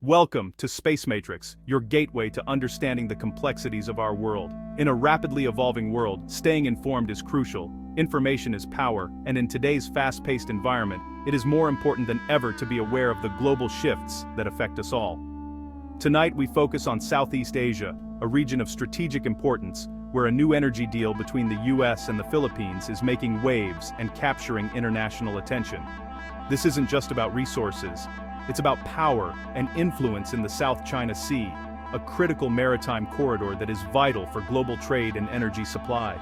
Welcome to Space Matrix, your gateway to understanding the complexities of our world. In a rapidly evolving world, staying informed is crucial, information is power, and in today's fast-paced environment, it is more important than ever to be aware of the global shifts that affect us all. Tonight we focus on Southeast Asia, a region of strategic importance, where a new energy deal between the US and the Philippines is making waves and capturing international attention. This isn't just about resources. It's about power and influence in the South China Sea, a critical maritime corridor that is vital for global trade and energy supply.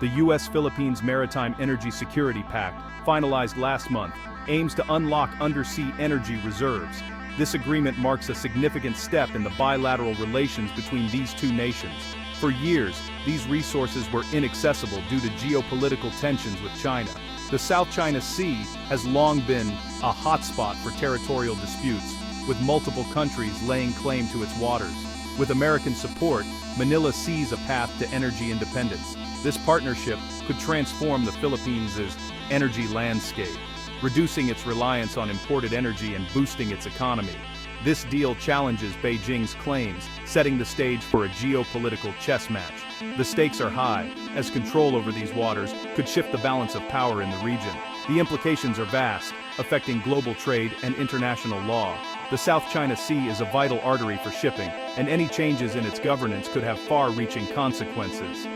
The US-Philippines Maritime Energy Security Pact, finalized last month, aims to unlock undersea energy reserves. This agreement marks a significant step in the bilateral relations between these two nations. For years, these resources were inaccessible due to geopolitical tensions with China. The South China Sea has long been a hotspot for territorial disputes, with multiple countries laying claim to its waters. With American support, Manila sees a path to energy independence. This partnership could transform the Philippines' energy landscape, reducing its reliance on imported energy and boosting its economy. This deal challenges Beijing's claims, setting the stage for a geopolitical chess match. The stakes are high, as control over these waters could shift the balance of power in the region. The implications are vast, affecting global trade and international law. The South China Sea is a vital artery for shipping, and any changes in its governance could have far-reaching consequences.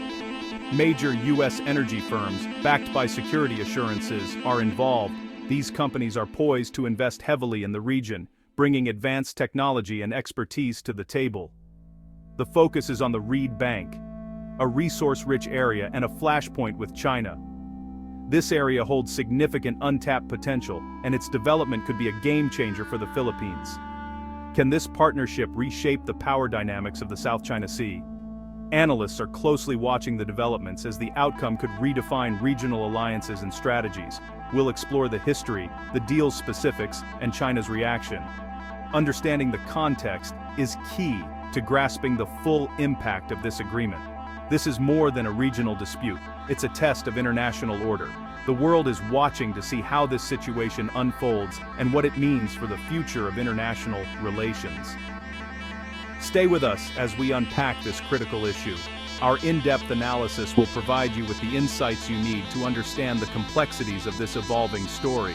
Major U.S. energy firms, backed by security assurances, are involved. These companies are poised to invest heavily in the region, bringing advanced technology and expertise to the table. The focus is on the Reed Bank, a resource-rich area and a flashpoint with China. This area holds significant untapped potential, and its development could be a game-changer for the Philippines. Can this partnership reshape the power dynamics of the South China Sea? Analysts are closely watching the developments, as the outcome could redefine regional alliances and strategies. We'll explore the history, the deal's specifics, and China's reaction. Understanding the context is key to grasping the full impact of this agreement. This is more than a regional dispute. It's a test of international order. The world is watching to see how this situation unfolds and what it means for the future of international relations. Stay with us as we unpack this critical issue. Our in-depth analysis will provide you with the insights you need to understand the complexities of this evolving story.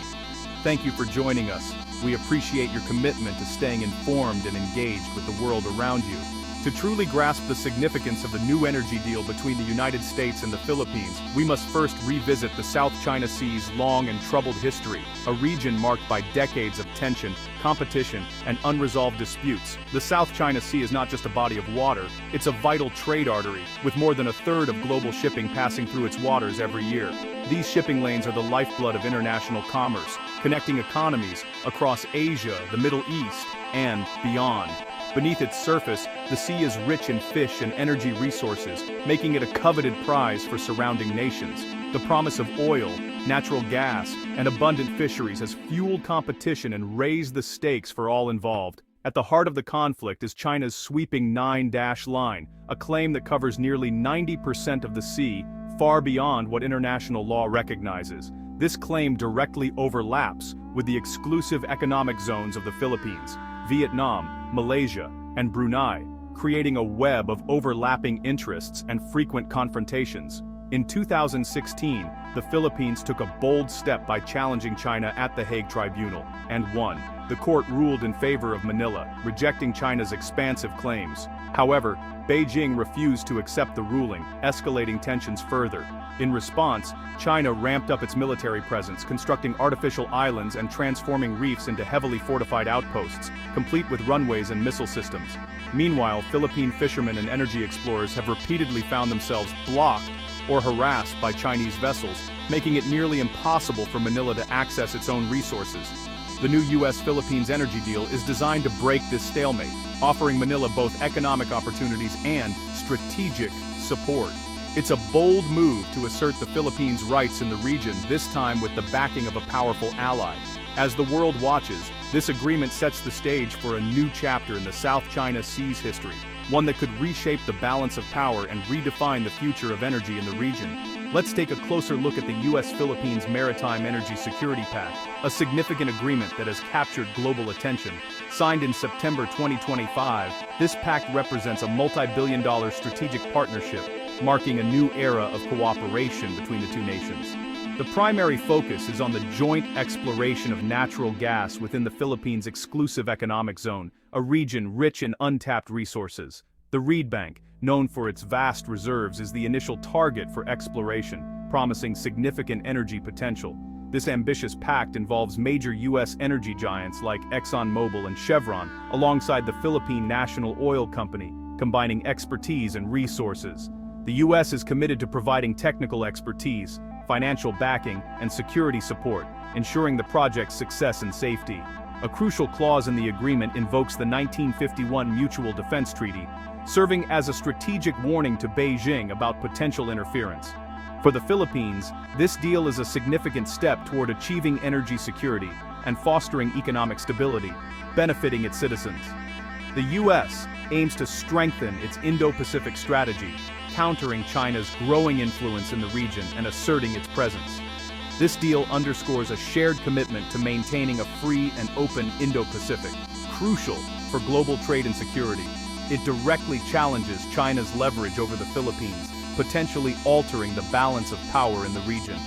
Thank you for joining us. We appreciate your commitment to staying informed and engaged with the world around you. To truly grasp the significance of the new energy deal between the United States and the Philippines, we must first revisit the South China Sea's long and troubled history, a region marked by decades of tension, competition, and unresolved disputes. The South China Sea is not just a body of water, it's a vital trade artery, with more than a third of global shipping passing through its waters every year. These shipping lanes are the lifeblood of international commerce, connecting economies across Asia, the Middle East, and beyond. Beneath its surface, the sea is rich in fish and energy resources, making it a coveted prize for surrounding nations. The promise of oil, natural gas, and abundant fisheries has fueled competition and raised the stakes for all involved. At the heart of the conflict is China's sweeping Nine-Dash Line, a claim that covers nearly 90% of the sea, far beyond what international law recognizes. This claim directly overlaps with the exclusive economic zones of the Philippines, Vietnam, Malaysia, and Brunei, creating a web of overlapping interests and frequent confrontations. In 2016, the Philippines took a bold step by challenging China at the Hague Tribunal, and won. The court ruled in favor of Manila, rejecting China's expansive claims. However, Beijing refused to accept the ruling, escalating tensions further. In response, China ramped up its military presence, constructing artificial islands and transforming reefs into heavily fortified outposts, complete with runways and missile systems. Meanwhile, Philippine fishermen and energy explorers have repeatedly found themselves blocked or harassed by Chinese vessels, making it nearly impossible for Manila to access its own resources. The new US-Philippines energy deal is designed to break this stalemate, offering Manila both economic opportunities and strategic support. It's a bold move to assert the Philippines' rights in the region, this time with the backing of a powerful ally. As the world watches, this agreement sets the stage for a new chapter in the South China Sea's history. one that could reshape the balance of power and redefine the future of energy in the region. Let's take a closer look at the US-Philippines Maritime Energy Security Pact, a significant agreement that has captured global attention. Signed in September 2025, this pact represents a multi-billion-dollar strategic partnership, marking a new era of cooperation between the two nations. The primary focus is on the joint exploration of natural gas within the Philippines' exclusive economic zone, a region rich in untapped resources. The Reed Bank, known for its vast reserves, is the initial target for exploration, promising significant energy potential. This ambitious pact involves major U.S. energy giants like ExxonMobil and Chevron, alongside the Philippine National Oil Company, combining expertise and resources. The U.S. is committed to providing technical expertise, financial backing, and security support, ensuring the project's success and safety. A crucial clause in the agreement invokes the 1951 Mutual Defense Treaty, serving as a strategic warning to Beijing about potential interference. For the Philippines, this deal is a significant step toward achieving energy security and fostering economic stability, benefiting its citizens. The U.S. aims to strengthen its Indo-Pacific strategy, countering China's growing influence in the region and asserting its presence. This deal underscores a shared commitment to maintaining a free and open Indo-Pacific, crucial for global trade and security. It directly challenges China's leverage over the Philippines, potentially altering the balance of power in the region.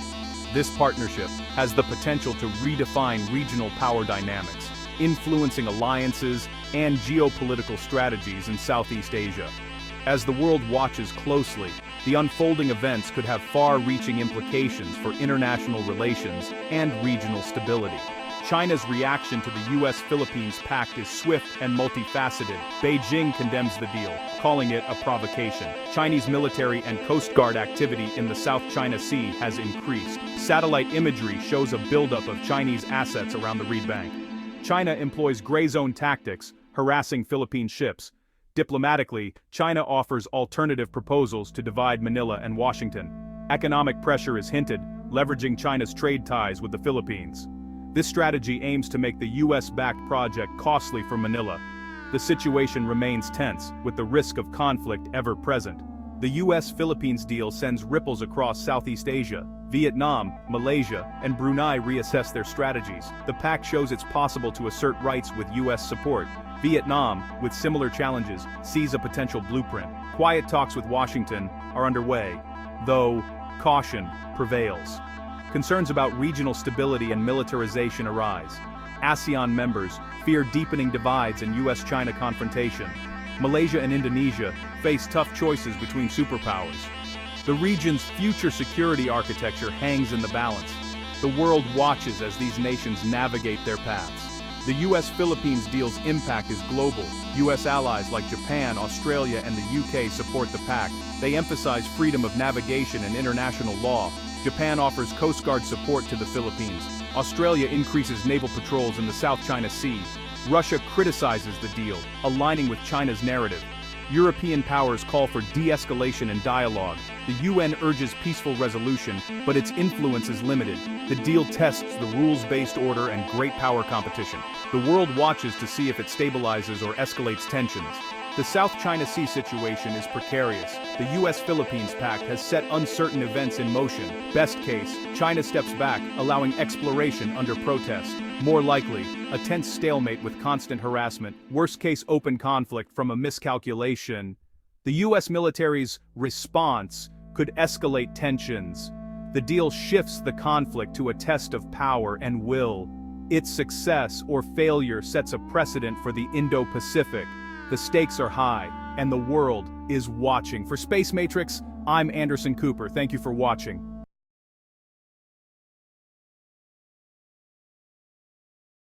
This partnership has the potential to redefine regional power dynamics, influencing alliances and geopolitical strategies in Southeast Asia. As the world watches closely, the unfolding events could have far-reaching implications for international relations and regional stability. China's reaction to the US-Philippines pact is swift and multifaceted. Beijing condemns the deal, calling it a provocation. Chinese military and Coast Guard activity in the South China Sea has increased. Satellite imagery shows a buildup of Chinese assets around the Reed Bank. China employs gray zone tactics, harassing Philippine ships. Diplomatically, China offers alternative proposals to divide Manila and Washington. Economic pressure is hinted, leveraging China's trade ties with the Philippines. This strategy aims to make the US-backed project costly for Manila. The situation remains tense, with the risk of conflict ever present. The US-Philippines deal sends ripples across Southeast Asia. Vietnam, Malaysia, and Brunei reassess their strategies. The pact shows it's possible to assert rights with US support. Vietnam, with similar challenges, sees a potential blueprint. Quiet talks with Washington are underway, though caution prevails. Concerns about regional stability and militarization arise. ASEAN members fear deepening divides in US-China confrontation. Malaysia and Indonesia face tough choices between superpowers. The region's future security architecture hangs in the balance. The world watches as these nations navigate their paths. The US-Philippines deal's impact is global. US allies like Japan, Australia, and the UK support the pact. They emphasize freedom of navigation and international law. Japan offers Coast Guard support to the Philippines. Australia increases naval patrols in the South China Sea. Russia criticizes the deal, aligning with China's narrative. European powers call for de-escalation and dialogue. The UN urges peaceful resolution, but its influence is limited. The deal tests the rules-based order and great power competition. The world watches to see if it stabilizes or escalates tensions. The South China Sea situation is precarious. The US-Philippines pact has set uncertain events in motion. Best case, China steps back, allowing exploration under protest. More likely, a tense stalemate with constant harassment. Worst case, open conflict from a miscalculation. The US military's response could escalate tensions. The deal shifts the conflict to a test of power and will. Its success or failure sets a precedent for the Indo-Pacific. The stakes are high, and the world is watching. For Space Matrix, I'm Anderson Cooper. Thank you for watching.